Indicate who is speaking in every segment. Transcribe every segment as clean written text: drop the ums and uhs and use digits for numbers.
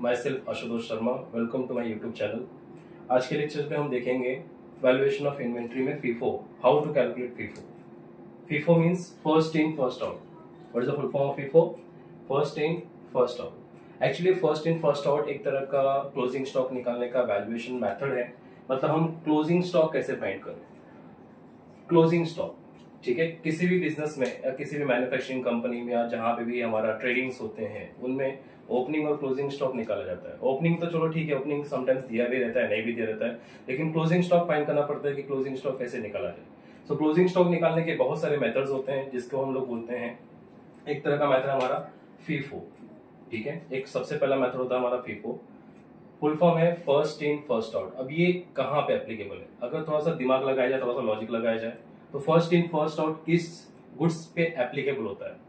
Speaker 1: My self Ashutosh Sharma. Welcome to my YouTube channel. आज के lecture पे हम देखेंगे वैल्यूएशन ऑफ इन्वेंट्री में FIFO, how to calculate FIFO. FIFO means first in first out. What is the full form of FIFO? First in first out. Actually first in first out एक तरह का closing stock निकालने का valuation method है। मतलब हम closing stock कैसे find करें। क्लोजिंग स्टॉक, ठीक है, किसी भी बिजनेस में या किसी भी मैन्युफैक्चरिंग कंपनी में या जहां पे भी हमारा ट्रेडिंग्स होते हैं उनमें ओपनिंग और क्लोजिंग स्टॉक निकाला जाता है। ओपनिंग तो चलो ठीक है, ओपनिंग समटाइम्स दिया भी रहता है, नहीं भी दिया रहता है, लेकिन क्लोजिंग स्टॉक फाइंड करना पड़ता है कि क्लोजिंग स्टॉक कैसे निकाला जाए। सो क्लोजिंग स्टॉक निकालने के बहुत सारे मेथड्स होते हैं जिसको हम लोग बोलते हैं, एक तरह का मेथड हमारा फीफो, ठीक है। एक सबसे पहला मेथड होता है हमारा फीफो, फुल फॉर्म है फर्स्ट इन फर्स्ट आउट। अब ये कहाँ पे एप्लीकेबल है? अगर थोड़ा सा दिमाग लगाया जाए, थोड़ा सा लॉजिक लगाया जाए, तो फर्स्ट इन फर्स्ट आउट किस गुड्स पे एप्लीकेबल होता है?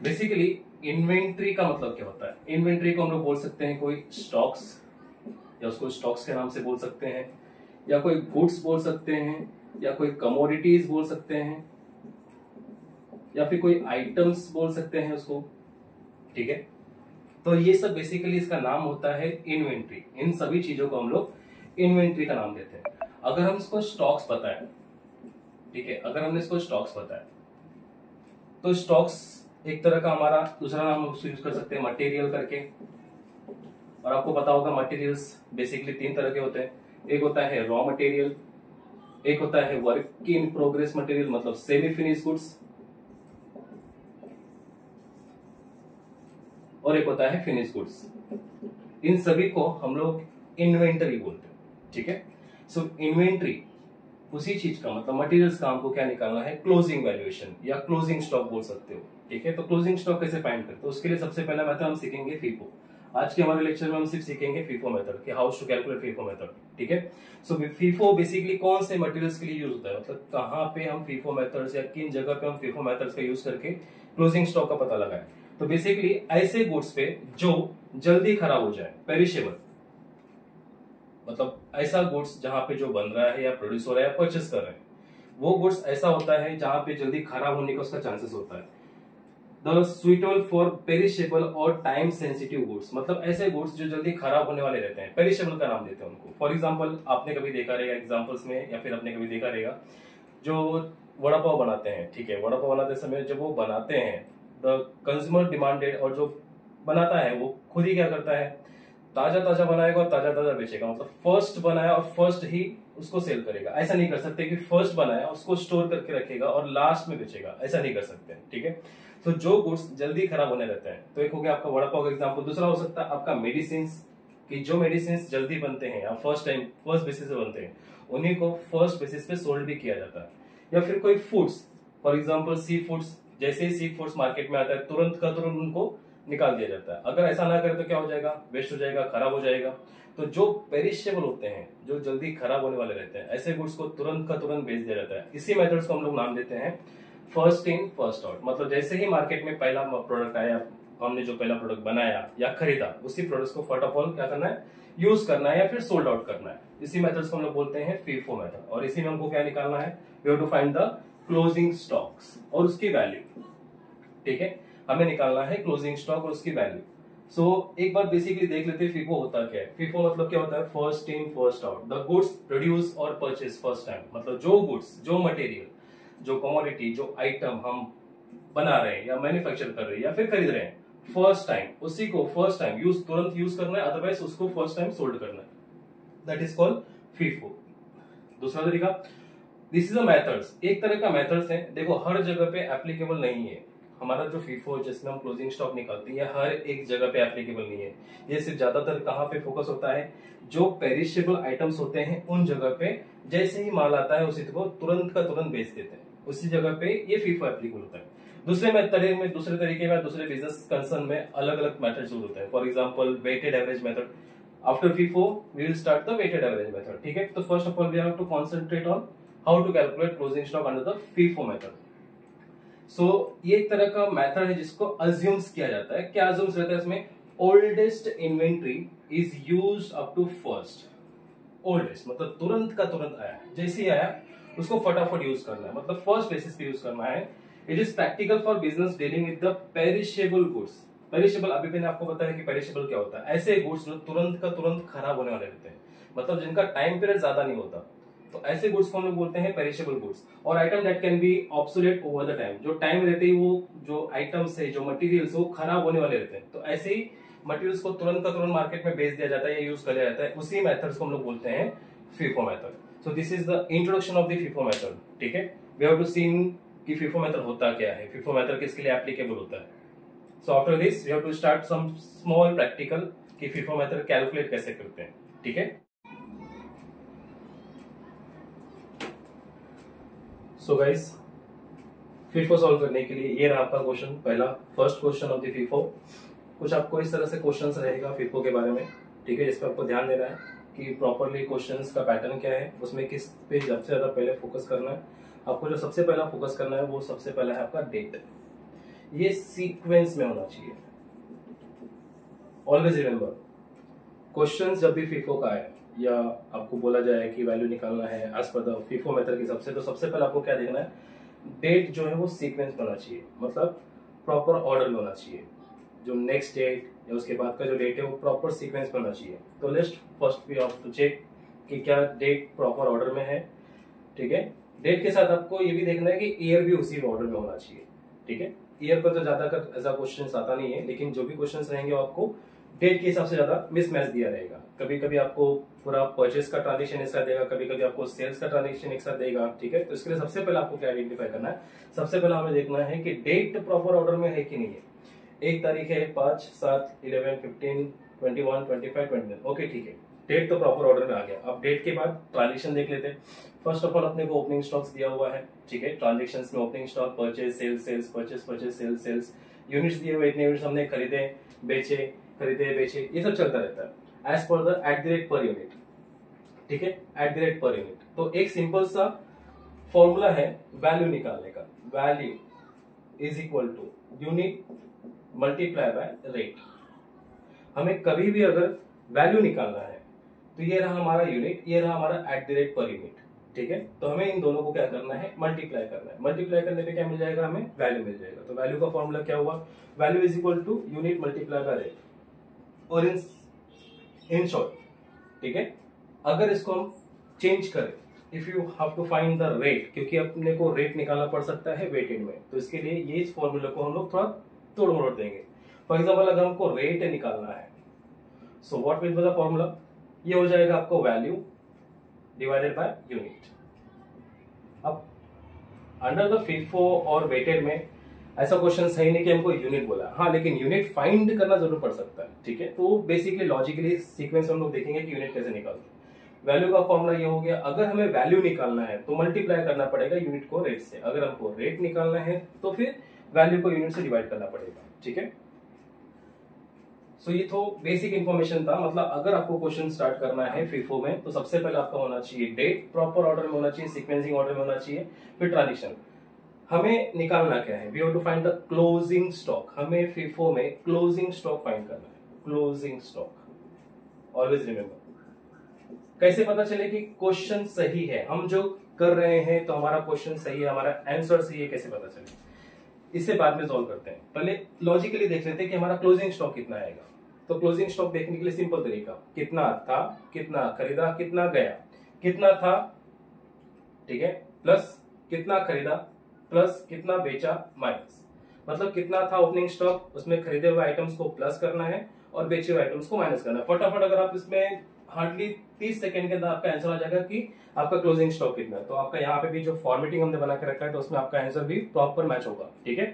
Speaker 1: बेसिकली इन्वेंट्री का मतलब क्या होता है? इन्वेंट्री को हम लोग बोल सकते हैं कोई स्टॉक्स, या उसको स्टॉक्स के नाम से बोल सकते हैं, या कोई गुड्स बोल सकते हैं, या कोई कमोडिटीज बोल सकते हैं, या फिर कोई आइटम्स बोल सकते हैं उसको, ठीक है। तो ये सब बेसिकली इसका नाम होता है इन्वेंट्री। इन सभी चीजों को हम लोग इन्वेंट्री का नाम देते हैं। अगर हम इसको स्टॉक्स बताएं, ठीक है, अगर हमने इसको स्टॉक्स बताया तो स्टॉक्स एक तरह का हमारा दूसरा नाम उसको यूज कर सकते हैं मटेरियल करके। और आपको पता होगा मटेरियल्स बेसिकली तीन तरह के होते हैं। एक होता है रॉ मटेरियल, एक होता है वर्क इन प्रोग्रेस मटेरियल मतलब सेमी फिनिश गुड्स, और एक होता है फिनिश गुड्स। इन सभी को हम लोग इन्वेंटरी बोलते हैं, ठीक है। सो इन्वेंटरी उसी चीज का मतलब मटेरियल्स का हमको क्या निकालना है? क्लोजिंग वैल्यूएशन या क्लोजिंग स्टॉक बोल सकते हो, ठीक है। तो क्लोजिंग स्टॉक कैसे फाइंड करते हो, उसके लिए सबसे पहला मेथड हम सीखेंगे फीफो। आज के हमारे लेक्चर में हम सिर्फ सीखेंगे फीफो मेथड कि how to calculate FIFO method, ठीक है। सो फीफो बेसिकली कौन से मटेरियल्स के लिए यूज होता है, मतलब कहाँ पे हम फीफो मेथड्स या किन जगह पे हम फीफो मेथड्स का यूज करके क्लोजिंग स्टॉक का पता लगाएं। तो बेसिकली ऐसे गुड्स पे जो जल्दी खराब हो जाए, पेरिशेबल, मतलब ऐसा गुड्स जहां पे जो बन रहा है या प्रोड्यूस हो रहा है या परचेस कर रहे हैं, वो गुड्स ऐसा होता है जहां पे जल्दी खराब होने का उसका चांसेस होता है। द सुइटेबल फॉर पेरिशेबल और टाइम सेंसिटिव गुड्स, मतलब ऐसे गुड्स जो जल्दी खराब होने वाले रहते हैं, पेरिशेबल का नाम देते हैं उनको। फॉर एग्जांपल आपने कभी देखा रहेगा एग्जांपल्स में, या फिर आपने कभी देखा रहेगा जो वड़ा पाव बनाते हैं, ठीक है, वड़ा पाव बनाते समय जब वो बनाते हैं, द कंज्यूमर डिमांडेड, और जो बनाता है वो खुद ही क्या करता है, ताजा ताजा बनाएगा और ताजा ताजा बेचेगा। मतलब फर्स्ट बनाया और फर्स्ट ही उसको सेल करेगा। ऐसा नहीं कर सकते कि फर्स्ट बनाया उसको स्टोर करके रखेगा और लास्ट में बेचेगा, ऐसा नहीं कर सकते, ठीक है। तो जो गुड्स जल्दी खराब होने रहते हैं, तो एक हो गया आपका वड़ा पाव का एग्जाम्पल। दूसरा हो सकता है आपका मेडिसिन, कि जो मेडिसिन जल्दी बनते हैं या फर्स्ट बेसिस पे बनते हैं, उन्हीं को फर्स्ट बेसिस पे सोल्ड भी किया जाता है। या फिर कोई foods, for example sea foods, जैसे ही सी फूड्स मार्केट में आता है तुरंत का तुरंत उनको निकाल दिया जाता है। अगर ऐसा ना करे तो क्या हो जाएगा? वेस्ट हो जाएगा, खराब हो जाएगा। तो जो पेरिशेबल होते हैं, जो जल्दी खराब होने वाले रहते हैं, ऐसे गुड्स को तुरंत का तुरंत बेच दिया जाता है। इसी मेथड्स को हम लोग नाम देते हैं फर्स्ट इन फर्स्ट आउट। मतलब जैसे ही मार्केट में पहला प्रोडक्ट आया, हमने जो पहला प्रोडक्ट बनाया या खरीदा, उसी प्रोडक्ट को फर्स्ट ऑफ ऑल क्या करना है? यूज करना है या फिर सोल्ड आउट करना है। इसी मेथड्स को हम लोग बोलते हैं फीफो मेथड। और इसी में हमको क्या निकालना है? We have to find the closing stocks और उसकी वैल्यू, ठीक है। हमें निकालना है क्लोजिंग स्टॉक और उसकी वैल्यू। सो एक बार बेसिकली देख लेते हैं फीफो होता क्या है। फीफो मतलब क्या होता है? First in first out. The goods produce और परचेस फर्स्ट टाइम, मतलब जो गुड्स, जो मटेरियल, जो कमोडिटी, जो आइटम हम बना रहे हैं या मैन्युफैक्चर कर रहे हैं या फिर खरीद रहे हैं, फर्स्ट टाइम उसी को फर्स्ट टाइम तुरंत यूज करना है, अदरवाइज उसको फर्स्ट टाइम सोल्ड करना है। That is called FIFO. दूसरा तरीका, दिस इज अ मेथड्स, एक तरह का मेथड्स है। देखो हर जगह पे एप्लीकेबल नहीं है। हमारा जो फीफो जिसमें हम क्लोजिंग स्टॉक निकालते हैं, हर एक जगह पे एप्लीकेबल नहीं है। ये सिर्फ ज्यादातर कहाँ पे फोकस होता है? जो पेरिशेबल आइटम्स होते हैं उन जगह पे जैसे ही माल आता है उसी को तुरंत का तुरंत बेच देते हैं, उसी जगह पे ये फीफो एप्लीकेबल होता है। दूसरे तरीके में दूसरे बिजनेस कंसर्न में अलग अलग मेथड्स यूज होते हैं। For example weighted average method. After FIFO we will start the weighted average method, ठीक है। तो first of all we have to concentrate on how to calculate closing stock under the FIFO method. So ये एक तरह का method है जिसको assumes किया जाता है। क्या अज्यूम्स रहता है इसमें? Oldest inventory is used up to first. Oldest मतलब तुरंत का तुरंत आया, जैसे ही आया उसको फटाफट यूज करना है, मतलब फर्स्ट बेसिस पे यूज करना है। It is practical for business dealing with the perishable goods. Perishable, अभी मैंने आपको बताया कि पेरिशेबल क्या होता है। ऐसे गुड्स जो तुरंत का तुरंत खराब होने वाले रहते हैं, मतलब जिनका टाइम पीरियड ज्यादा नहीं होता, तो ऐसे गुड्स को हम लोग बोलते हैं पेरिशेबल गुड्स। और item that can be obsolete over the time, जो टाइम रहते ही वो जो आइटम्स है, जो मटेरियल्स वो खराब होने वाले रहते हैं, तो ऐसे ही मटेरियल्स को तुरंत का तुरंत मार्केट में बेच दिया जाता है या यूज कर लिया जाता है, उसी मेथड्स को हम लोग बोलते हैं FIFO method. So this is the introduction of the FIFO method. ठीक है, वी हैव टू सीन कि फीफो मेथड होता क्या है, फीफो मेथड किसके लिए एप्लीकेबल होता है। So after this we have to start some small practical कि फीफो मेथड कैलकुलेट कैसे करते हैं। ठीक है, सो गाइस फीफो सॉल्व करने के लिए ये रहा आपका क्वेश्चन, पहला first question of the FIFO. कुछ आपको इस तरह से क्वेश्चंस रहेगा फीफो के बारे में, ठीक है, जिसपे आपको ध्यान देना है कि प्रॉपरली क्वेश्चंस का पैटर्न क्या है, उसमें किस पे सबसे ज्यादा पहले फोकस करना है। आपको जो सबसे पहला फोकस करना है वो सबसे पहला है आपका डेट, ये सीक्वेंस में होना चाहिए। ऑलवेज रिमेंबर, क्वेश्चंस जब भी फीफो का आए या आपको बोला जाए कि वैल्यू निकालना है as per the FIFO method के हिसाब से, तो सबसे पहले आपको क्या देखना है, डेट जो है वो सीक्वेंस में होना चाहिए, मतलब प्रॉपर ऑर्डर में होना चाहिए। जो नेक्स्ट डेट या उसके बाद का जो डेट है वो प्रॉपर सीक्वेंस में होना चाहिए। तो let's first we have to check कि क्या डेट प्रॉपर ऑर्डर में है। ठीक है, डेट के साथ आपको ये भी देखना है कि ईयर भी उसी ऑर्डर में होना चाहिए। ठीक है, ईयर पर तो ज्यादातर ऐसा क्वेश्चन आता नहीं है, लेकिन जो भी क्वेश्चन रहेंगे वो आपको डेट के हिसाब से ज्यादा मिसमैच दिया रहेगा। कभी कभी आपको पूरा परचेस का ट्रांजेक्शन एक साथ देगा, कभी कभी आपको सेल्स का ट्रांजेक्शन एक साथ देगा। ठीक है, तो इसके लिए सबसे पहले आपको क्या आइडेंटिफाई करना है, सबसे पहले हमें देखना है कि डेट प्रॉपर ऑर्डर में है कि नहीं है। एक तारीख है 5, 7, 11, 15, 21, 25, 29। ओके ठीक है, डेट तो प्रॉपर ऑर्डर में आ गया। अब डेट के बाद ट्रांजेक्शन देख लेते हैं। फर्स्ट ऑफ ऑल अपने को ओपनिंग स्टॉक्स दिया हुआ है। ठीक है, ट्रांजेक्शंस में opening stock, purchase, sales, sales, purchase, purchase, sales, sales, units दिए हुए, इतने यूनिट्स हमने खरीदे, बेचे, खरीदे, बेचे, ये सब चलता रहता है as per the at the rate per unit. ठीक है, at the rate per unit. तो एक सिंपल सा फॉर्मूला है वैल्यू निकालने का, value is equal to unit multiply by rate. हमें कभी भी अगर वैल्यू निकालना है तो ये रहा हमारा यूनिट, ये रहा हमारा eight the rate per unit. ठीक है, तो हमें इन दोनों को क्या करना है, मल्टीप्लाई करना है। मल्टीप्लाई करने पे क्या मिल जाएगा, हमें वैल्यू मिल जाएगा। तो वैल्यू का फॉर्मूला क्या हुआ, value is equal to unit multiply by rate. और इन शॉर्ट, ठीक है, अगर इसको हम चेंज करें, if you have to find the rate, क्योंकि अपने को रेट निकालना पड़ सकता है वेटेड में, तो इसके लिए ये इस फॉर्मूले को हम लोग थोड़ा तोड़ मरोड़ देंगे। फॉर एग्जाम्पल अगर हमको रेट निकालना है, so what will be the formula, ये हो जाएगा आपको वैल्यू डिवाइडेड बाय यूनिट। अब अंडर द फीफो और वेटेड में ऐसा क्वेश्चन सही नहीं कि हमको यूनिट बोला, हाँ, लेकिन यूनिट फाइंड करना जरूर पड़ सकता है। ठीक है, तो बेसिकली लॉजिकली सीक्वेंस हम लोग देखेंगे कि यूनिट कैसे निकालते हैं। वैल्यू का फॉर्मूला ये हो गया, अगर हमें वैल्यू निकालना है तो मल्टीप्लाई करना पड़ेगा यूनिट को रेट से, अगर हमको रेट निकालना है तो फिर वैल्यू को यूनिट से डिवाइड करना पड़ेगा। ठीक है, सो ये तो बेसिक इंफॉर्मेशन था। मतलब अगर आपको क्वेश्चन स्टार्ट करना है फीफो में तो सबसे पहले आपका होना चाहिए डेट, प्रॉपर ऑर्डर में होना चाहिए, सीक्वेंसिंग ऑर्डर में होना चाहिए, फिर ट्रांजेक्शन। हमें निकालना क्या है, we have to find the closing stock. हमें फीफो में क्लोजिंग स्टॉक फाइंड करना है, क्लोजिंग स्टॉक। ऑलवेज रिमेंबर, कैसे पता चले कि क्वेश्चन सही है, हम जो कर रहे हैं तो हमारा क्वेश्चन सही है, हमारा आंसर सही है, कैसे पता चले, इससे बाद में सॉल्व करते हैं। पहले लॉजिकली देख लेते हैं कि हमारा क्लोजिंग स्टॉक कितना आएगा। तो क्लोजिंग स्टॉक देखने के लिए सिंपल तरीका, कितना था, कितना खरीदा, कितना गया, कितना था, ठीक है, प्लस कितना खरीदा, प्लस कितना बेचा, माइनस, मतलब कितना था ओपनिंग स्टॉक, उसमें खरीदे हुए आइटम्स को प्लस करना है और बेचे हुए आइटम्स को माइनस करना है। फटाफट अगर आप इसमें हार्डली 30 सेकंड के अंदर आपका आंसर आ जाएगा कि आपका क्लोजिंग स्टॉक कितना है। तो आपका यहाँ पे भी जो फॉर्मेटिंग हमने बना के रखा है तो उसमें आपका आंसर भी प्रॉपर मैच होगा। ठीक है,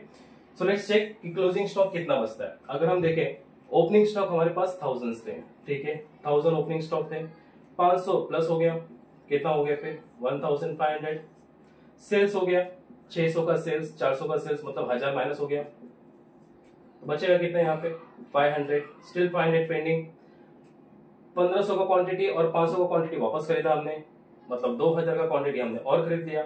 Speaker 1: सो लेट्स चेक कि क्लोजिंग स्टॉक कितना बचता है। अगर हम देखें, ओपनिंग स्टॉक हमारे पास 1000 थे, ठीक है, 1000 ओपनिंग स्टॉक थे, 500 प्लस हो गया, कितना हो गया फिर 1500। सेल्स हो गया 600 का सेल्स, 400 का सेल्स, मतलब 1000 माइनस हो गया, तो बचेगा कितना यहाँ पे 500, स्टिल 500 पेंडिंग। 1500 का क्वांटिटी और 500 का क्वांटिटी वापस खरीदा हमने, मतलब 2000 का क्वांटिटी हमने और खरीद लिया,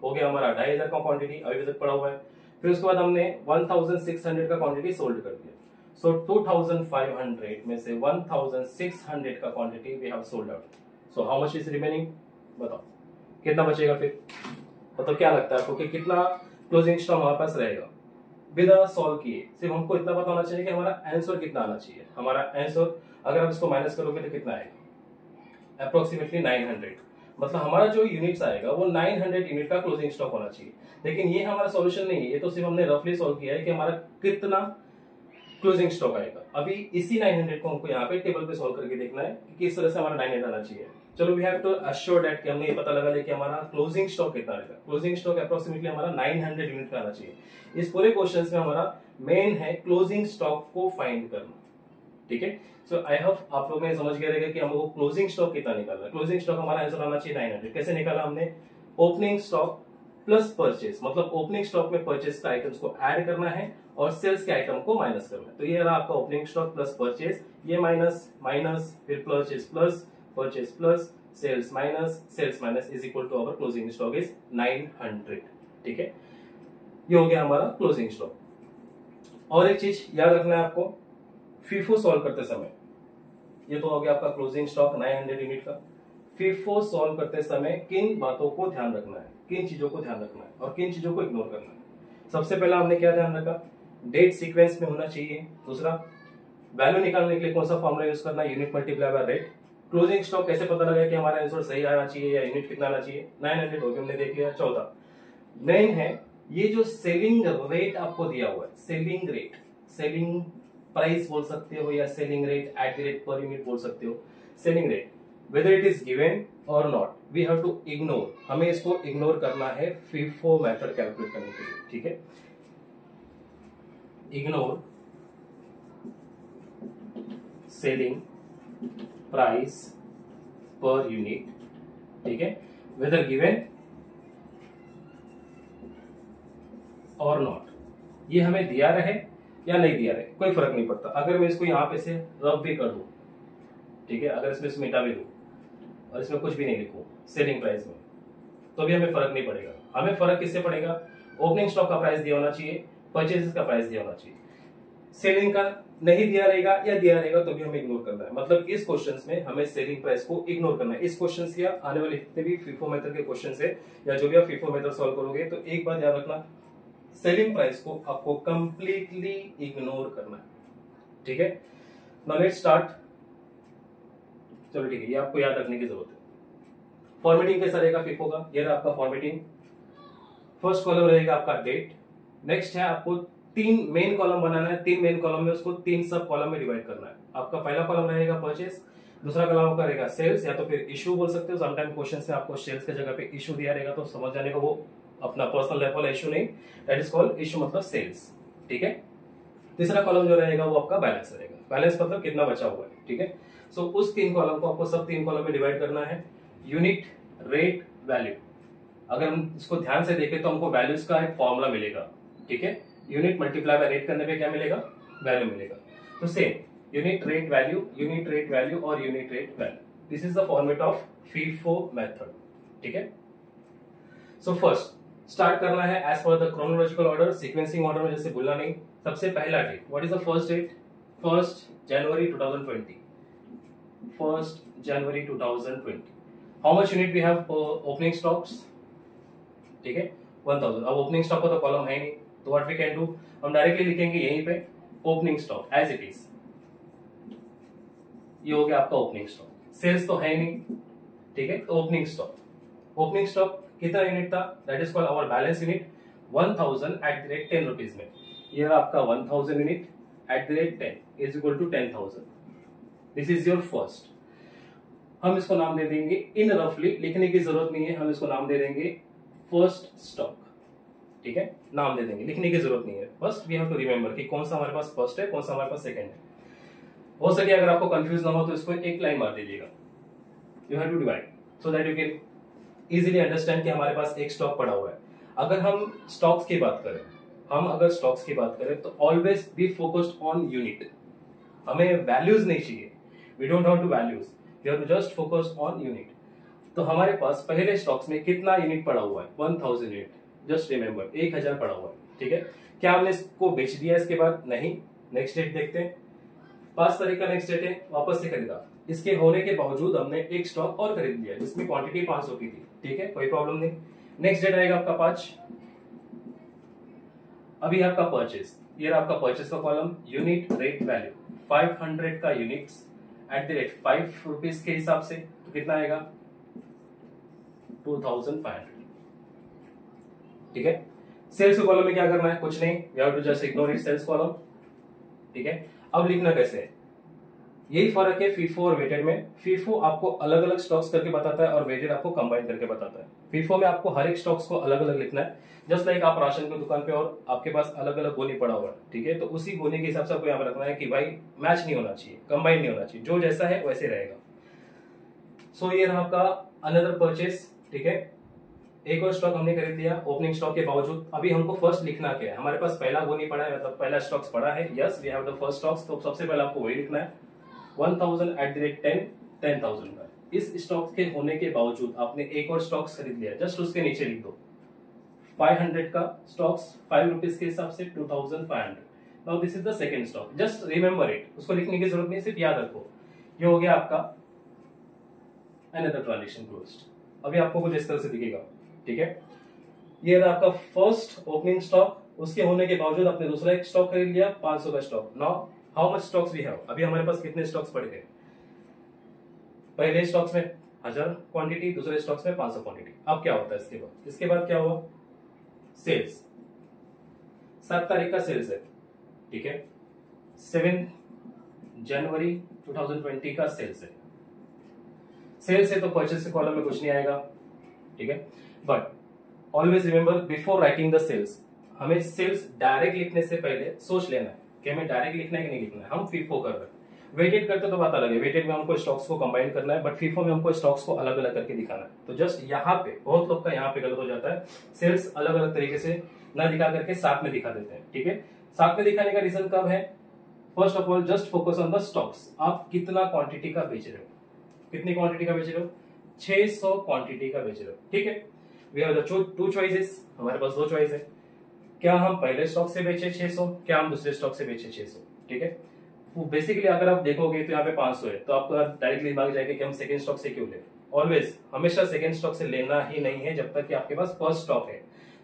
Speaker 1: हो गया हमारा 2500 का क्वांटिटी अभी तक पड़ा हुआ है। फिर उसके बाद हमने 1600 का क्वांटिटी सोल्ड कर दिया। सो 2500 में से 1600 का quantity we have sold out. So how much is remaining, बताओ कितना बचेगा फिर, मतलब क्या लगता है आपको कि कितना क्लोजिंग स्टॉक हमारे पास रहेगा। बिना सॉल्व किए सिर्फ हमको इतना पता होना चाहिए कि हमारा आंसर कितना आना चाहिए। हमारा आंसर अगर आप इसको माइनस करोगे तो कितना आएगा, अप्रोक्सीमेटली 900। मतलब हमारा जो यूनिट्स आएगा वो 900 यूनिट का क्लोजिंग स्टॉक होना चाहिए। लेकिन ये हमारा सॉल्यूशन नहीं है, ये तो सिर्फ हमने रफली सॉल्व किया है कि हमारा कितना क्लोजिंग स्टॉक आएगा। अभी इसी 900 को हमको यहाँ पे टेबल पे सॉल्व करके देखना है कि किस तरह से हमारा 900 आना चाहिए। चलो we have to assure that कि हमने ये पता लगा लिया कि हमारा क्लोजिंग स्टॉक कितना आएगा। क्लोजिंग स्टॉक अप्रोक्सीमेटली हमारा 900 यूनिट का आना चाहिए। इस पूरे क्वेश्चन में हमारा मेन है क्लोजिंग स्टॉक को फाइंड करना। ठीक है, सो आई होप आप लोग ने समझ गया रहेगा कि हमको क्लोजिंग स्टॉक कितना निकालना है। क्लोजिंग स्टॉक हमारा आंसर आना चाहिए 900। कैसे निकाला हमने, ओपनिंग स्टॉक प्लस परचेस, मतलब ओपनिंग स्टॉक में परचेस का आइटम्स को ऐड करना है और सेल्स के आइटम को माइनस करना है। तो ये रहा आपका ओपनिंग स्टॉक प्लस परचेस, ये माइनस माइनस फिर purchase plus sales minus is equal to our closing stock is 900। ठीक है, ये हो गया हमारा क्लोजिंग स्टॉक। और एक चीज याद रखना है आपको, फीफो सॉल्व करते समय, ये तो हो गया आपका क्लोजिंग स्टॉक 900 यूनिट का। फीफो सॉल्व करते समय किन बातों को ध्यान रखना है, किन चीजों को ध्यान रखना है और किन चीजों को इग्नोर करना है। सबसे पहला हमने क्या ध्यान रखा, डेट सीक्वेंस में होना चाहिए। दूसरा, वैल्यू निकालने के लिए कौन सा फॉर्मूला यूज करना है, unit multiply by rate. Closing stock कैसे पता लगा कि हमारा आंसर सही आना चाहिए या यूनिट कितना आना चाहिए, 900 हो गया, हमने देख लिया। चौथा मेन है ये जो सेलिंग रेट आपको दिया हुआ है, सेलिंग रेट, सेलिंग प्राइस बोल सकते हो या selling rate at the rate per unit बोल सकते हो। Selling rate whether it is given और not we have to ignore, हमें इसको इग्नोर करना है फीफो मेथड कैलकुलेट करने के लिए। ठीक है, इग्नोर सेलिंग प्राइस पर यूनिट। ठीक है, वेदर गिवन और नॉट, ये हमें दिया रहे या नहीं दिया रहे कोई फर्क नहीं पड़ता। अगर मैं इसको यहां पे से रब भी कर दूं, ठीक है, अगर इसमें से मिटा भी दूं और इसमें कुछ भी नहीं लिखूं सेलिंग प्राइस में, तो भी हमें फर्क नहीं पड़ेगा। हमें फर्क किससे पड़ेगा, ओपनिंग स्टॉक का प्राइस दिया होना चाहिए, परचेजेस का प्राइस दिया होना चाहिए। सेलिंग का नहीं दिया रहेगा या दिया रहेगा तो भी हमें इग्नोर करना है। मतलब इस क्वेश्चंस में हमें सेलिंग प्राइस को इग्नोर करना है। इस क्वेश्चंस या आने वाले जितने भी फीफो मेथड के क्वेश्चंस है या जो भी आप फीफो मेथड सॉल्व करोगे, तो एक बात याद रखना, सेलिंग प्राइस को आपको कंप्लीटली इग्नोर करना है। ठीक है, नाउ लेट्स स्टार्ट। चलो ठीक है, ये आपको याद रखने की जरूरत है। फॉर्मेटिंग कैसा रहेगा फीफो का, ये रहा आपका फॉर्मेटिंग। फर्स्ट कॉलम रहेगा आपका डेट। नेक्स्ट है आपको 3 मेन कॉलम बनाना है, 3 मेन कॉलम में उसको 3 सब कॉलम में डिवाइड करना है। आपका पहला कॉलम रहेगा परचेस, दूसरा कॉलम आपका रहेगा सेल्स या तो फिर इशू बोल सकते हो। समटाइम क्वेश्चन में आपको सेल्स की जगह पे इशू दिया रहेगा तो समझ जाने का, वो अपना पर्सनल लेवल इशू नहीं, दैट इज कॉल्ड इशू मतलब सेल्स। ठीक है, तीसरा कॉलम जो रहेगा वो आपका बैलेंस रहेगा। बैलेंस मतलब कितना बचा हुआ है। ठीक है, सो उस 3 कॉलम को आपको सब 3 कॉलम में डिवाइड करना है। Unit, rate, value. अगर हम इसको ध्यान से देखें तो हमको वैल्यूज का एक फॉर्मूला मिलेगा। ठीक है, यूनिट मल्टीप्लाई बाय रेट करने पे क्या मिलेगा, वैल्यू मिलेगा। तो same unit rate value, unit rate value और unit rate value, this is the format of FIFO method. ठीक है, सो फर्स्ट स्टार्ट करना है as per the chronological order, sequencing order में जैसे भूलना नहीं। सबसे पहला date, what is the first date, 1 January 2020, 1 January 2020। How much unit we have opening stocks, ठीक है 1000। अब ओपनिंग स्टॉक का तो कॉलम है नहीं, तो व्हाट वी कैन डू, हम डायरेक्टली लिखेंगे यहीं पे opening stock as it is. ये हो गया आपका ओपनिंग स्टॉक। सेल्स तो है नहीं, ठीक है, तो ओपनिंग स्टॉक, ओपनिंग स्टॉक कितना यूनिट था, that is called our balance unit 1000 at the rate 10 rupees में। ये रहा आपका 1000 unit at the rate 10 is equal to 10,000। This is your first. हम इसको नाम दे देंगे, इन रफली लिखने की जरूरत नहीं है, हम इसको नाम दे देंगे फर्स्ट स्टॉक। ठीक है, नाम दे देंगे, लिखने की जरूरत नहीं है। First we have to remember कि कौन सा हमारे पास फर्स्ट है, कौन सा हमारे पास सेकंड है। हो सके अगर आपको कंफ्यूज ना हो तो इसको एक लाइन मार दीजिएगा, you have to divide so that you can easily understand कि हमारे पास एक स्टॉक पड़ा हुआ है। अगर हम स्टॉक्स की बात करें, तो always be focused on unit. हमें वैल्यूज नहीं चाहिए, we don't want to values, we have to just focus on unit. तो हमारे पास पहले स्टॉक्स में कितना यूनिट पड़ा हुआ है, 1000 यूनिट। जस्ट रिमेंबर 1000 पड़ा हुआ है। ठीक है, क्या हमने इसको बेच दिया इसके बाद, नहीं। नेक्स्ट डेट देखते हैं, 5 तारीख का नेक्स्ट डेट है, वापस से खरीदा। इसके होने के बावजूद हमने एक स्टॉक और खरीद लिया जिसमें क्वांटिटी 500 की थी। ठीक है, कोई प्रॉब्लम नहीं। नेक्स्ट डेट आएगा आपका अभी आपका परचेस, ये रहा आपका परचेस का कॉलम, यूनिट रेट वैल्यू 500 का units at the rate 5 rupees के हिसाब से, तो कितना आएगा 2500। ठीक है। सेल्स के कॉलम में क्या करना है, कुछ नहीं, we have to just ignore it sales column. ठीक है। अब लिखना कैसे है, यही फर्क है फीफो और वेटेड में। फीफो आपको अलग अलग स्टॉक्स करके बताता है और वेटेड आपको कंबाइन करके बताता है। फीफो में आपको हर एक स्टॉक्स को अलग अलग लिखना है, जस्ट लाइक आप राशन की दुकान पे और आपके पास अलग अलग गोनी पड़ा हुआ है। ठीक है, तो उसी गोनी के हिसाब से आपको यहाँ पर रखना है कि भाई मैच नहीं होना चाहिए, कंबाइन नहीं होना चाहिए, जो जैसा है वैसे रहेगा। सो ये रहा आपका अनदर परचेस। ठीक है, एक और स्टॉक हमने खरीद लिया ओपनिंग स्टॉक के बावजूद। अभी हमको फर्स्ट लिखना क्या है, हमारे पास पहला गोनी पड़ा है, मतलब पहला स्टॉक्स पड़ा है। Yes, we have the first stocks, तो सबसे पहले आपको वही लिखना है 1000 एट द रेट 10,000 का। इस स्टॉक के होने के बावजूद आपने एक और स्टॉक्स खरीद लिया, जस्ट उसके नीचे लिख दो 500 का स्टॉक्स 5 रुपीज के हिसाब से 2500। Now this is the second stock, just remember it, उसको लिखने की जरूरत नहीं, सिर्फ याद रखो। ये हो गया आपका अनदर ट्रांजेक्शन क्लोज्ड। अभी आपको कुछ इस तरह से दिखेगा। ठीक है, ये रहा आपका फर्स्ट ओपनिंग स्टॉक, उसके होने के बावजूद आपने दूसरा एक स्टॉक खरीद लिया 500 का stock. Now how much stocks we have, अभी हमारे पास कितने स्टॉक्स पड़ गए, पहले स्टॉक्स में 1000 क्वांटिटी, दूसरे स्टॉक्स में 500 क्वांटिटी। अब क्या होता है इसके बाद क्या हुआ, सेल्स 7 तारीख का सेल्स है। ठीक है, 7 जनवरी 2020 का सेल्स है। सेल्स है तो परचेस के कॉलम में कुछ नहीं आएगा। ठीक है, but always remember before writing the sales, हमें सेल्स डायरेक्ट लिखने से पहले सोच लेना है कि हमें डायरेक्ट लिखना है कि नहीं लिखना है। हम फीफो कर रहे हैं, वेटेड करते तो बात अलग है, वेटेड में हमको स्टॉक्स को कंबाइन करना है, बट फीफो में हमको स्टॉक्स को अलग अलग करके दिखाना है। तो जस्ट यहाँ पे बहुत लोग का यहाँ पे गलत हो जाता है, सेल्स अलग अलग तरीके से ना दिखा करके साथ में दिखा देते हैं। ठीक है, साथ में दिखाने का रीजन कब है, first of all just focus on the stocks. आप कितना क्वांटिटी का बेच रहे हो, कितनी क्वांटिटी का बेच रहे हो, 600 क्वांटिटी का बेच रहे हो। ठीक है, we have the two choices, हमारे पास दो चॉइस है, क्या हम पहले स्टॉक से बेचे 600, क्या हम दूसरे स्टॉक से बेचे 600। ठीक है, बेसिकली अगर आप देखोगे तो यहाँ पे 500 है, तो आपका डायरेक्टली दिमाग जाएगा कि हम सेकंड स्टॉक से क्यों ले। ऑलवेज हमेशा सेकंड स्टॉक से लेना ही नहीं है जब तक कि आपके पास फर्स्ट स्टॉक है।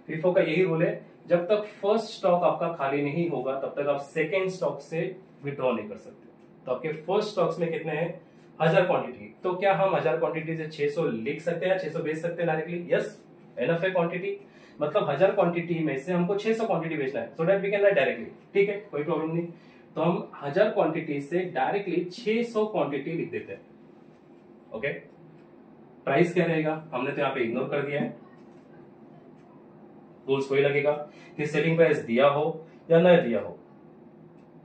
Speaker 1: फीफो का यही रूल है, जब तक फर्स्ट स्टॉक आपका खाली नहीं होगा तब तक आप सेकंड स्टॉक से विड्रॉ नहीं कर सकते। तो आपके फर्स्ट स्टॉक्स में कितने हैं, 1000 क्वांटिटी, तो क्या हम 1000 क्वांटिटी से 600 लिख सकते हैं, 600 बेच सकते हैं डायरेक्टली। यस, एनफ है क्वांटिटी, मतलब 1000 क्वांटिटी में से हमको 600 क्वांटिटी बेचना है, so that we can write directly. ठीक है, कोई प्रॉब्लम नहीं, तो हम 1000 क्वांटिटी से डायरेक्टली 600 क्वांटिटी लिख देते हैं। ओके, प्राइस क्या रहेगा, हमने तो यहाँ पे इग्नोर कर दिया है, रूल्स वही लगेगा कि सेलिंग प्राइस दिया हो या न दिया हो,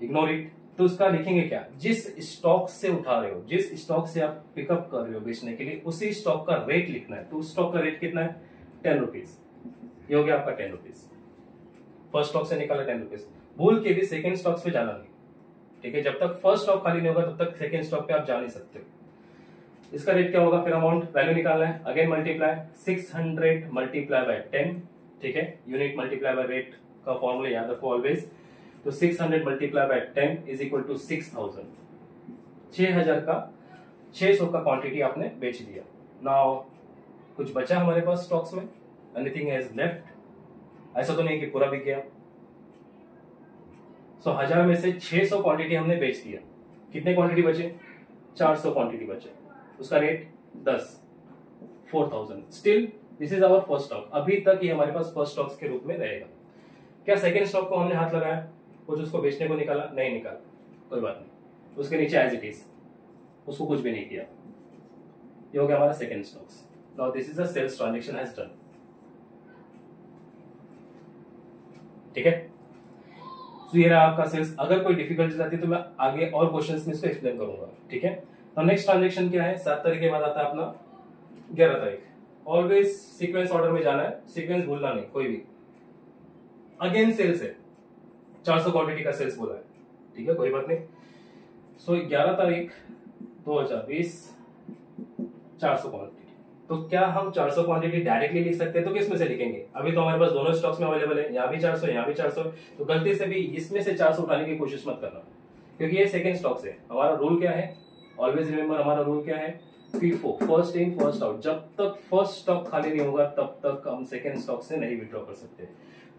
Speaker 1: इग्नोर इट। तो उसका लिखेंगे क्या, जिस स्टॉक से उठा रहे हो, जिस स्टॉक से आप पिकअप कर रहे हो बेचने के लिए, उसी स्टॉक का रेट लिखना है। तो उस स्टॉक का रेट कितना है, 10 रुपीज। ये हो गया आपका 10 रुपीज, फर्स्ट स्टॉक से निकाला 10 रुपीज। भूल के भी सेकंड स्टॉक पे जाना नहीं। ठीक है, जब तक फर्स्ट स्टॉक खाली नहीं होगा तब तक सेकंड स्टॉक पे आप जा नहीं सकते। इसका रेट क्या होगा, फिर अमाउंट वैल्यू निकालना है, अगेन मल्टीप्लाई 600 मल्टीप्लाई बाय 10। ठीक है, यूनिट मल्टीप्लाई बाय रेट का फॉर्मूला याद रखो ऑलवेज। तो 600 multiply by 10 is equal to 6000। 6000 का 600 का क्वांटिटी आपने बेच दिया। नाउ कुछ बचा हमारे पास स्टॉक्स में, एनीथिंग हैज लेफ्ट, ऐसा तो नहीं कि पूरा बिक गया। सो 1000 में से 600 क्वांटिटी हमने बेच दिया, कितने क्वांटिटी बचे, 400 क्वांटिटी बचे, उसका rate 10, 4000। Still this is our first stock, अभी तक ये हमारे पास फर्स्ट स्टॉक्स के रूप में रहेगा। क्या सेकंड स्टॉक को हमने हाथ लगाया, कुछ उसको बेचने को निकाला, नहीं निकाला, कोई बात नहीं, उसके नीचे एज इट इज, उसको कुछ भी नहीं किया। ये हो गया हमारा second stocks. Now this is a sales transaction has done. ठीक है, तो ये रहा आपका सेल्स। अगर कोई डिफिकल्टीज आती है तो मैं आगे और क्वेश्चंस में इसको एक्सप्लेन करूंगा। ठीक है, तो नेक्स्ट ट्रांजैक्शन क्या है, 7 तारीख के बाद आता है अपना 11 तारीख। ऑलवेज सीक्वेंस ऑर्डर में जाना है, सीक्वेंस भूलना नहीं कोई भी। अगेन सेल्स है, 400 क्वांटिटी का सेल्स बोला है। ठीक है, कोई बात नहीं। सो 11 तारीख 2020 400 क्वांटिटी। तो क्या हम 400 क्वांटिटी डायरेक्टली लिख सकते हैं, तो किस में से लिखेंगे, अभी तो हमारे पास दोनों स्टॉक्स में अवेलेबल है, यहाँ भी 400 यहाँ भी 400, तो गलती से भी इसमें से 400 उठाने की कोशिश मत करना, क्योंकि ये सेकंड स्टॉक है। हमारा रूल क्या है, ऑलवेज रिमेंबर हमारा रूल क्या है, FIFO, first in first out, जब तक फर्स्ट स्टॉक खाली नहीं होगा तब तक हम सेकंड स्टॉक से नहीं विड्रॉ कर सकते।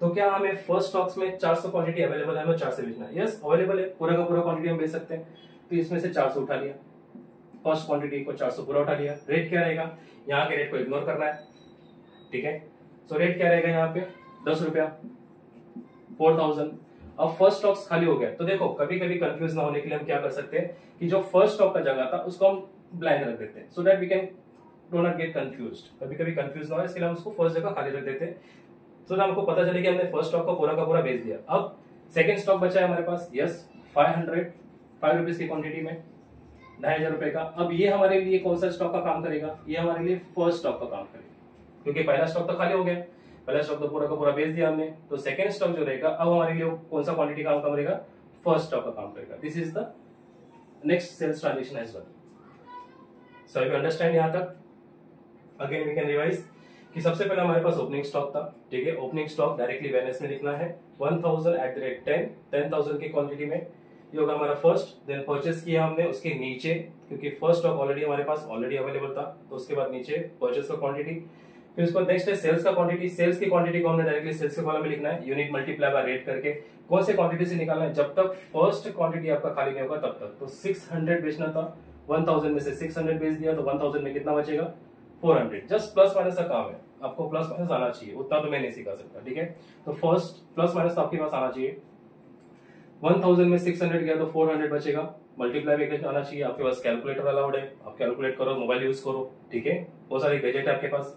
Speaker 1: तो क्या हमें फर्स्ट स्टॉक्स में 400 क्वांटिटी अवेलेबल है, हमें 400 बेचना है? यस अवेलेबल है, पूरा का पूरा क्वांटिटी हम बेच सकते हैं। तो इसमें से 400 उठा लिया, फर्स्ट क्वांटिटी को 400 पूरा उठा लिया। रेट क्या रहेगा, यहाँ के रेट को इग्नोर करना है, ठीक है। सो रेट क्या रहेगा यहाँ पे 10 रुपया, 4000। अब फर्स्ट स्टॉक्स खाली हो गया, तो देखो कभी कभी कंफ्यूज ना होने के लिए हम क्या कर सकते हैं कि जो फर्स्ट स्टॉक का जगह था उसको हम ब्लैंक रख देते हैं, so that we can do not get confused. कभी कभी कंफ्यूज ना हो इसके लिए हम उसको फर्स्ट जगह खाली रख देते हैं, सो हमको पता चले कि हमने फर्स्ट स्टॉक को पूरा का पूरा बेच दिया। अब सेकंड स्टॉक बचा है हमारे पास, यस 5 रुपीज की क्वांटिटी में 2500 रुपए का। अब ये हमारे लिए कौन सा स्टॉक का काम करेगा, ये हमारे लिए फर्स्ट स्टॉक का काम करेगा, क्योंकि पहला स्टॉक तो खाली हो गया, पहला स्टॉक तो पूरा का पूरा बेच दिया हमने। तो सेकंड स्टॉक जो रहेगा अब हमारे लिए कौन सा क्वांटिटी काम करेगा, फर्स्ट स्टॉक का काम करेगा। This is the next sales transaction as well. So you understand यहाँ तक। अगेन वी कैन रिवाइज कि सबसे पहले हमारे पास ओपनिंग स्टॉक था, ठीक है। ओपनिंग स्टॉक डायरेक्टली बैलेंस में लिखना है 1000 एट द रेट 10,000 की क्वांटिटी में, ये होगा हमारा फर्स्ट। देन परचेस किया हमने उसके नीचे, क्योंकि फर्स्ट स्टॉक ऑलरेडी हमारे पास ऑलरेडी अवेलेबल था, तो उसके बाद नीचे परचेस का क्वांटिटी। फिर उसके बाद नेक्स्ट है सेल्स का क्वांटिटी। सेल्स की क्वांटिटी को हमने डायरेक्टली सेल्स के कॉलम में लिखना है, यूनिट मल्टीप्लाई बाय रेट करके। कौन से क्वांटिटी से निकालना है, जब तक फर्स्ट क्वांटिटी आपका खाली नहीं होगा तब तक। तो 600 बेचना था, 1000 में से 600 बेच दिया, तो 1000 में कितना बचेगा 400। जस्ट प्लस माइनस का काम है, आपको प्लस माइनस आना चाहिए, उतना तो मैं नहीं सिखा सकता, ठीक है। तो फर्स्ट प्लस माइनस तो आपके पास आना चाहिए। 1000 में 600 गया तो 400 बचेगा, मल्टीप्लाई भी आना चाहिए। आपके पास कैलकुलेटर अलाउड है, आप कैलकुलेट करो, मोबाइल यूज करो, ठीक है। बहुत सारे गैजेट है आपके पास।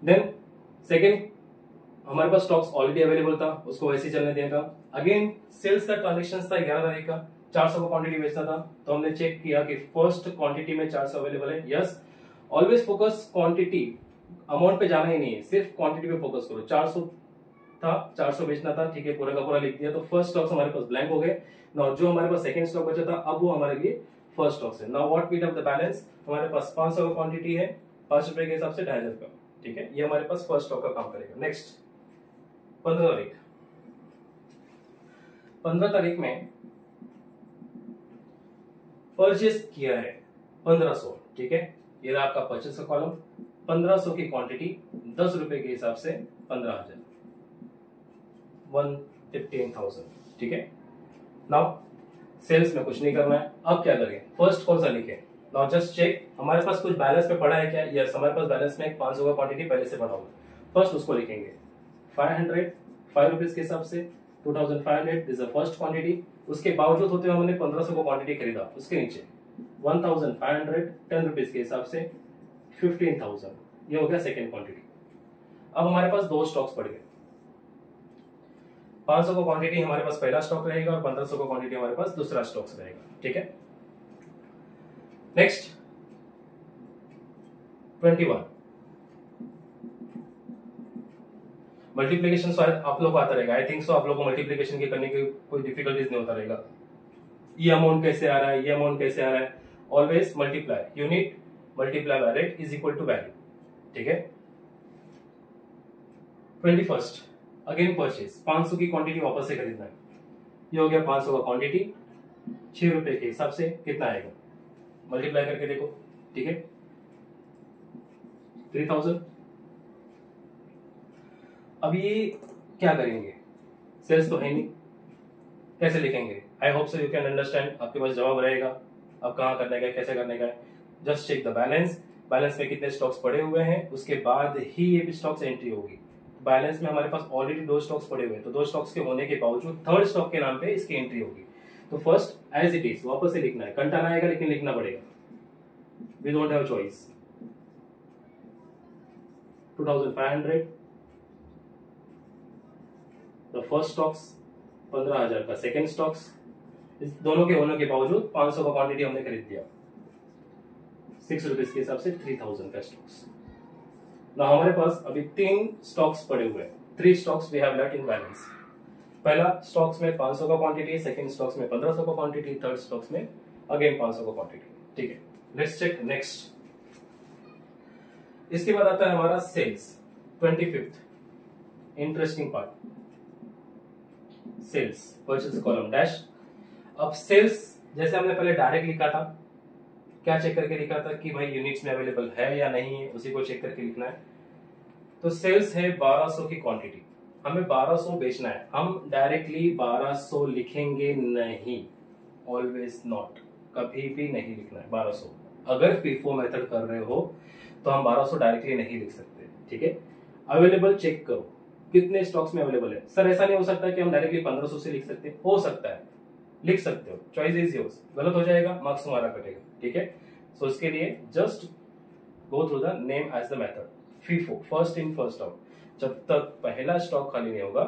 Speaker 1: देन सेकेंड हमारे पास स्टॉक्स ऑलरेडी अवेलेबल था, उसको वैसे ही चलने देगा। अगेन सेल्स का ट्रांजेक्शन था 11 तारीख का, 400 का क्वांटिटी बेचना था, तो हमने चेक किया कि फर्स्ट क्वांटिटी में 400 अवेलेबल है। Yes always focus quantity, amount पे जाना ही नहीं है, सिर्फ क्वांटिटी पे फोकस करो। 400 था, 400 बेचना था, ठीक है, पूरा का पूरा लिख दिया, तो फर्स्ट स्टॉक्स हमारे पास ब्लैंक हो गए। नाउ जो हमारे पास सेकंड स्टॉक बचा था अब वो हमारे लिए फर्स्ट स्टॉक्स है। Now what we do the balance, हमारे पास 500 का क्वांटिटी है, 5 रुपए के हिसाब से 2500 का, ठीक है। ये हमारे पास फर्स्ट स्टॉक का काम करेगा। नेक्स्ट 15 तारीख, 15 तारीख में परचेस किया है 1500, ठीक है। ये रहा आपका परचेस का कॉलम, 1500 की क्वांटिटी 10 रुपए के हिसाब से 15,000, 115,000, ठीक है। नाउ सेल्स में कुछ नहीं करना है, अब क्या करें, फर्स्ट कौन सा लिखे। नाउ जस्ट चेक हमारे पास कुछ बैलेंस पे पड़ा है क्या, यस हमारे पास बैलेंस में 500 का क्वांटिटी पहले से पड़ा हुआ है। फर्स्ट उसको लिखेंगे 500, 5 रुपीज के हिसाब से 2500 इज द फर्स्ट क्वांटिटी। उसके बावजूद होते हुए हमने 1500 को क्वांटिटी खरीदा, उसके नीचे 1500 10 रुपीज के हिसाब से 15,000, ये हो गया सेकेंड क्वांटिटी। अब हमारे पास दो स्टॉक्स पड़ गए, 500 का क्वांटिटी हमारे पास पहला स्टॉक रहेगा और 1500 का क्वांटिटी हमारे पास दूसरा स्टॉक रहेगा, ठीक है। नेक्स्ट 21 मल्टीप्लीकेशन, शायद आप लोग को आता रहेगा, आई थिंक सो आप लोग को मल्टीप्लीकेशन के करने की कोई डिफिकल्टीज नहीं होता रहेगा। ये अमाउंट कैसे आ रहा है, ये अमाउंट कैसे आ रहा है, always multiply, unit multiply by rate is equal to value, ठीक है। 21 अगेन परचेज, 500 की क्वांटिटी वापस से खरीदना है, ये हो गया 500 का क्वांटिटी, 6 रुपए के हिसाब से कितना आएगा, मल्टीप्लाई करके देखो, ठीक है, 3000। अब ये क्या करेंगे, सेल्स तो है नहीं, कैसे लिखेंगे, I hope so you can understand, आपके पास जवाब रहेगा अब कहां करने का है, कैसे करने का है। Just check the balance, balance में कितने स्टॉक्स पड़े हुए हैं, उसके बाद ही ये भी स्टॉक्स एंट्री होगी। बैलेंस में हमारे पास ऑलरेडी 2 स्टॉक्स पड़े हुए हैं, तो 2 स्टॉक्स के होने के बावजूद थर्ड स्टॉक के नाम पे इसकी एंट्री होगी। तो फर्स्ट एज इट इज वापस से लिखना है, कंटाना आएगा लेकिन लिखना पड़ेगा, we don't have choice. 2500 the first stocks, 15,000 का सेकेंड स्टॉक्स, इस दोनों के होने के बावजूद 500 का क्वांटिटी हमने खरीद दिया, 6 रुपीज के हिसाब से 3000 का स्टॉक्स। ना हमारे पास अभी 3 स्टॉक्स पड़े हुए हैं, 3 stocks we have left in balance. पहला स्टॉक्स में 500 का क्वांटिटी, सेकंड स्टॉक्स में 1500 का क्वांटिटी, थर्ड स्टॉक्स में अगेन 500 का क्वांटिटी, ठीक है। Let's check next. इसके बाद आता है हमारा sales, 25th interesting part, sales purchase column dash. अब सेल्स जैसे हमने पहले डायरेक्ट लिखा था, क्या चेक करके लिखा था कि भाई यूनिट्स में अवेलेबल है या नहीं है, उसी को चेक करके लिखना है। तो सेल्स है 1200 की क्वांटिटी, हमें 1200 बेचना है। हम डायरेक्टली 1200 लिखेंगे नहीं, ऑलवेज नॉट, कभी भी नहीं लिखना है 1200। अगर फीफो मेथड कर रहे हो तो हम 1200 डायरेक्टली नहीं लिख सकते, ठीक है। अवेलेबल चेक करो कितने स्टॉक्स में अवेलेबल है। सर ऐसा नहीं हो सकता कि हम डायरेक्टली 1500 से लिख सकते, हो सकता है, लिख सकते हो, चॉइस इज योर्स। गलत हो जाएगा, मार्क्स तुम्हारा कटेगा, ठीक है। सो इसके लिए just go through the name as the method. FIFO, first in first out. जब तक पहला स्टॉक खाली नहीं होगा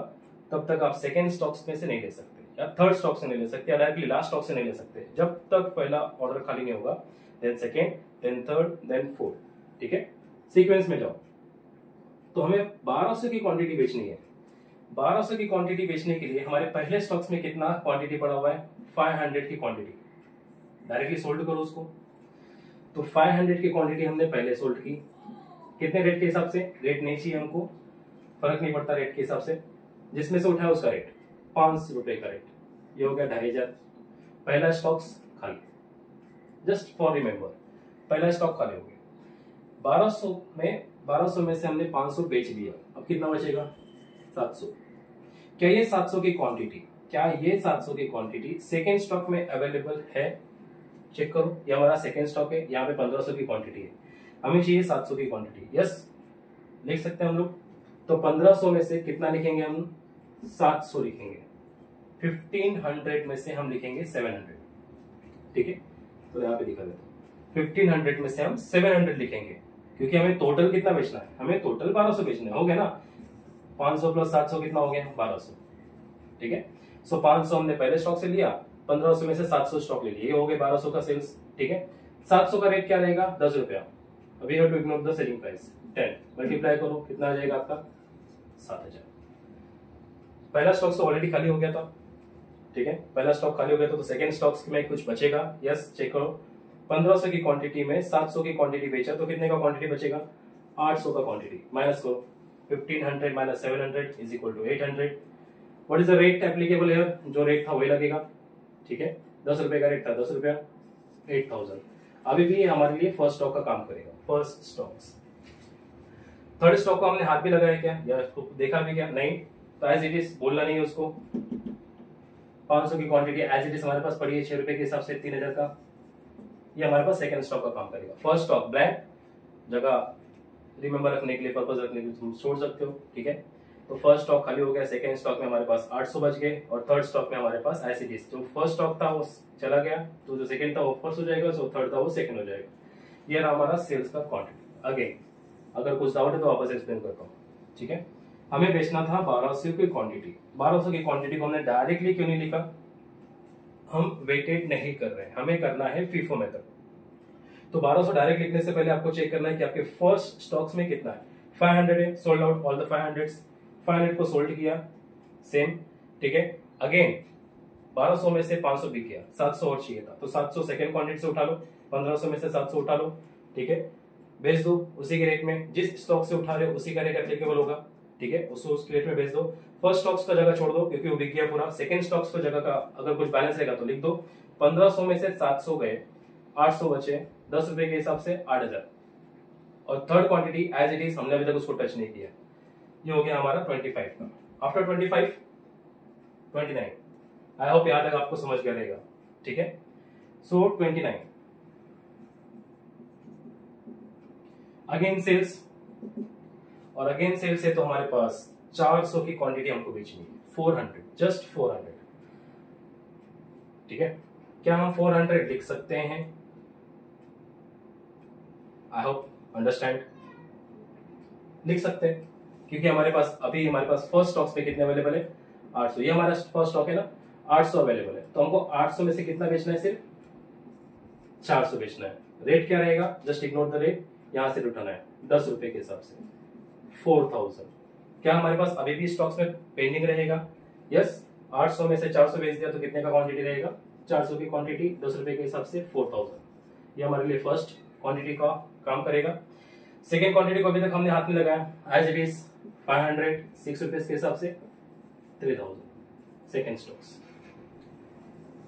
Speaker 1: तब तक आप सेकेंड स्टॉक्स में से नहीं ले सकते, या थर्ड स्टॉक से नहीं ले सकते, या डायरेक्टली लास्ट स्टॉक से नहीं ले सकते। जब तक पहला ऑर्डर खाली नहीं होगा, then second, then third, then fourth, ठीक है। सीक्वेंस में जाओ। तो हमें 1200 की क्वांटिटी बेचनी है। 1200 की क्वांटिटी बेचने के लिए हमारे पहले स्टॉक्स में कितना क्वांटिटी पड़ा हुआ है, 500 की क्वांटिटी। डायरेक्टली सोल्ड करो उसको। तो 500 की क्वांटिटी हमने पहले सोल्ड की। कितने रेट के हिसाब से, रेट नहीं चाहिए हमको, फर्क नहीं पड़ता रेट के हिसाब से, जिसमें से उठाया उसका रेट 500 रुपए का रेट, ये हो गया 2500। पहला स्टॉक्स खाली, जस्ट फॉर रिमेंबर, पहला स्टॉक खाली हो गया। 1200 में से हमने 500 बेच दिया, अब कितना बचेगा, 700। क्या ये 700 की क्वांटिटी सेकेंड स्टॉक में अवेलेबल है, चेक करो। ये हमारा सेकेंड स्टॉक है, यहाँ पे 1500 की क्वांटिटी है, हमें चाहिए 700 की क्वांटिटी। यस, लिख सकते हैं हम लोग। तो 1500 में से कितना लिखेंगे हम, 700 लिखेंगे। 1500 में से हम लिखेंगे 700, ठीक है। तो यहाँ पे दिखा देता हूँ, 1500 में से हम 700 लिखेंगे, क्योंकि हमें टोटल कितना बेचना है, हमें टोटल 1200 बेचना है, हो गया ना। 500 प्लस 700 कितना हो गया, 1200, ठीक है। सो 500 हमने पहले स्टॉक से लिया, 1500 में से 700 स्टॉक ले लिया, ये हो गए 1200 का सेल्स, ठीक है। 700 का रेट क्या रहेगा, 10 रुपया। अभी have to ignore the selling price, 10 multiply करो, कितना आ जाएगा आपका, 7000। पहला स्टॉक तो ऑलरेडी खाली हो गया था, ठीक है। पहला स्टॉक खाली हो गया तो सेकंड स्टॉक्स में कुछ बचेगा। यस, चेक करो। 1500 की क्वांटिटी में 700 की क्वांटिटी बेचा तो कितने का क्वांटिटी बचेगा, 800 का क्वांटिटी। माइनस करो, 1500 minus 700 is equal to 800। What is the rate applicable here, जो रेट था वही लगेगा, ठीक है। 10 रुपए का रेट था, 10 रुपया, 8000। अभी भी हमारे लिए फर्स्ट स्टॉक का काम करेगा, फर्स्ट स्टॉक्स। थर्ड स्टॉक को हमने हाथ भी लगाया क्या, या उसको देखा भी क्या, नहीं। तो एज इट इज बोलना नहीं है उसको। 500 की क्वांटिटी एज इट इज हमारे पास पड़ी है 6 रुपए के हिसाब से 3000 का, ये हमारे पास सेकंड स्टॉक का काम करेगा। फर्स्ट स्टॉक ब्लैंक, जगह रिमेंबर रखने के लिए, पर्पस रखने के लिए तुम छोड़ सकते हो, ठीक है। तो फर्स्ट स्टॉक खाली हो गया, सेकंड स्टॉक में हमारे पास 800 बच गए, और थर्ड स्टॉक में हमारे पास एज इट इज, जो फर्स्ट स्टॉक था वो चला गया, तो जो सेकंड था वो फर्स्ट हो जाएगा, जो थर्ड था वो सेकंड हो जाएगा। ये रहा हमारा सेल्स का क्वांटिटी। अगेन अगर कुछ डाउट है तो वापस एक्सप्लेन करता हूँ, ठीक है। हमें बेचना था 1200 की क्वांटिटी। 1200 की क्वांटिटी को हमने डायरेक्टली क्यों नहीं लिखा, हम वेटेड नहीं कर रहे हैं, हमें करना है फीफो मेथड। तो 1200 डायरेक्ट लिखने से पहले आपको चेक करना है कि आपके फर्स्ट स्टॉक्स में कितना है। 500 है, सोल्ड आउट ऑल द 500 को सोल्ड किया, सेम, ठीक है। अगेन 1200 में से 500 बिक गया, 700 और चाहिए था, तो 700 सेकंड क्वांटिटी से उठा लो, 1500 में से 700 उठा लो, ठीक है। बेच दो उसी के रेट में, जिस स्टॉक से उठा रहे हो उसी का रेट एप्लीकेबल होगा, ठीक है। उसको उस रेट में बेच दो। फर्स्ट स्टॉक्स का जगह छोड़ दो क्योंकि वो बिक गया पूरा। सेकंड स्टॉक्स का जगह का अगर कुछ बैलेंस रहेगा तो लिख दो। 1500 में से 700 गए, 800 बचे, 10 रुपए के हिसाब से 8000। और third quantity as it is, हमने अभी तक उसको टच नहीं किया। ये हो गया हमारा 25 का। आफ्टर 25 29। आई होप यहां तक आपको समझ गया रहेगा, ठीक है। सो 29 अगेन सेल्स, और अगेन सेल्स है तो हमारे पास 400 की क्वांटिटी हमको बेचनी है, 400, जस्ट 400, ठीक है। क्या हम 400 लिख सकते हैं, आई होप अंडरस्टैंड, लिख सकते हैं, क्योंकि हमारे पास अभी हमारे पास फर्स्ट स्टॉक्स में कितने अवेलेबल है, 800। ये हमारा फर्स्ट स्टॉक है ना, 800 अवेलेबल है, तो हमको 800 में से कितना बेचना है, सिर्फ 400 बेचना है। रेट क्या रहेगा, जस्ट इग्नोर द रेट, यहां से उठाना है 10 रुपए के हिसाब से, 4000। क्या हमारे पास अभी भी स्टॉक्स में पेंडिंग रहेगा, यस। 800 में से 400 बेच दिया तो कितने का क्वांटिटी रहेगा, 400 की क्वांटिटी 10 रुपए के हिसाब से 4000। ये हमारे लिए फर्स्ट क्वांटिटी का काम करेगा। सेकेंड क्वांटिटी को अभी तक हमने हाथ में लगाया, एज इट इज 500, 6 रुपीज के हिसाब से 3000 सेकेंड स्टॉक्स।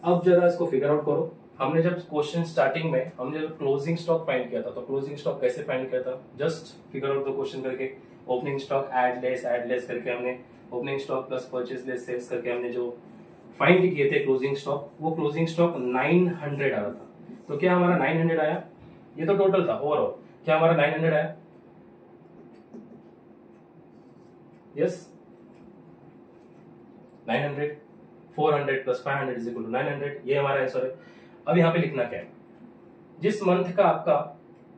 Speaker 1: अब जरा इसको फिगर आउट करो, हमने जब क्वेश्चन स्टार्टिंग में हमने जब क्लोजिंग स्टॉक फाइंड किया था, तो क्लोजिंग स्टॉक कैसे फाइंड किया था, just figure out the question करके ओपनिंग स्टॉक ऐड लेस करके हमने opening stock plus purchase less sales करके हमने जो फाइंड किए थे क्लोजिंग स्टॉक, वो क्लोजिंग स्टॉक 900 आ रहा था। तो क्या हमारा 900 आया? ये तो टोटल था ओवरऑल। क्या हमारा 900 आया? Yes 900। 400 plus 500 is equal to 900, ये हमारा आंसर है। अब यहाँ पे लिखना क्या है, जिस मंथ का आपका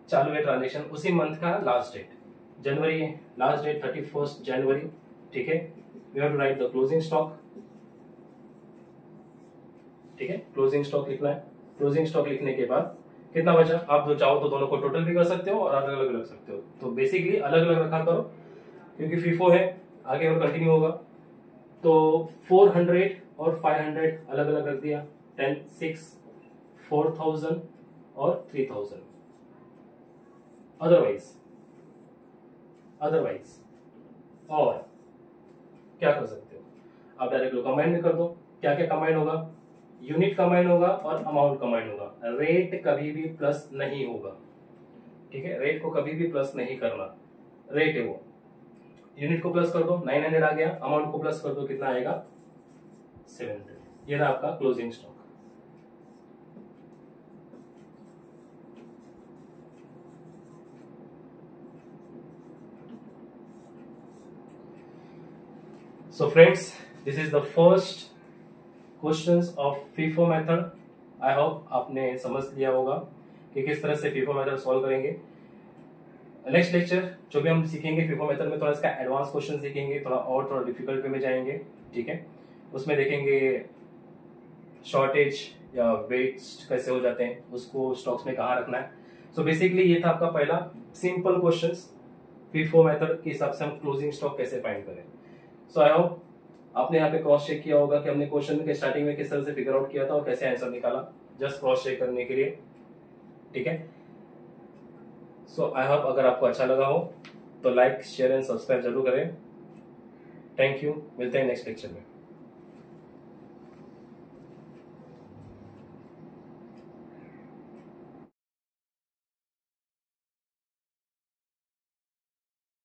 Speaker 1: चालू है ट्रांजेक्शन, उसी मंथ का लास्ट डेट जनवरी है, लास्ट डेट 31 जनवरी, ठीक है। We have to write the closing stock, ठीक है, क्लोजिंग स्टॉक लिखना है। क्लोजिंग स्टॉक लिखने के बाद कितना बचा, आप जो चाहो तो दोनों को टोटल भी कर सकते हो और अलग अलग रख सकते हो। तो बेसिकली अलग अलग रखा करो, क्योंकि फीफो है, आगे और कंटिन्यू होगा। तो 400 और 500 अलग अलग रख दिया, 10, 6, 4000 और 3000। अदरवाइज और क्या कर सकते हो, आप डायरेक्ट लो कंबाइन में कर दो। क्या क्या कंबाइन होगा, यूनिट कंबाइन होगा और अमाउंट कंबाइन होगा। रेट कभी भी प्लस नहीं होगा, ठीक है, रेट को कभी भी प्लस नहीं करना, रेट है वो। यूनिट को प्लस कर दो, 900 आ गया, अमाउंट को प्लस कर दो, कितना आएगा, 700। ये रहा आपका closing stock. So friends, this is the first questions of FIFO method. I hope आपने समझ लिया होगा कि किस तरह से FIFO मेथड सॉल्व करेंगे। नेक्स्ट लेक्चर जो भी हम सीखेंगे FIFO मेथड में, थोड़ा इसका एडवांस क्वेश्चन सीखेंगे, थोड़ा डिफिकल्ट वे में जाएंगे, ठीक है। उसमें देखेंगे शॉर्टेज या वेस्ट कैसे हो जाते हैं, उसको स्टॉक्स में कहाँ रखना है। सो बेसिकली ये था आपका पहला सिंपल क्वेश्चंस, FIFO मेथड के हिसाब से हम क्लोजिंग स्टॉक कैसे फाइंड करें। सो आई होप आपने यहाँ पे क्रॉस चेक किया होगा कि हमने क्वेश्चन के स्टार्टिंग में किस तरह से फिगर आउट किया था और कैसे आंसर निकाला, जस्ट क्रॉस चेक करने के लिए, ठीक है। सो आई होप अगर आपको अच्छा लगा हो तो लाइक शेयर एंड सब्सक्राइब जरूर करें। थैंक यू, मिलते हैं नेक्स्ट लेक्चर में।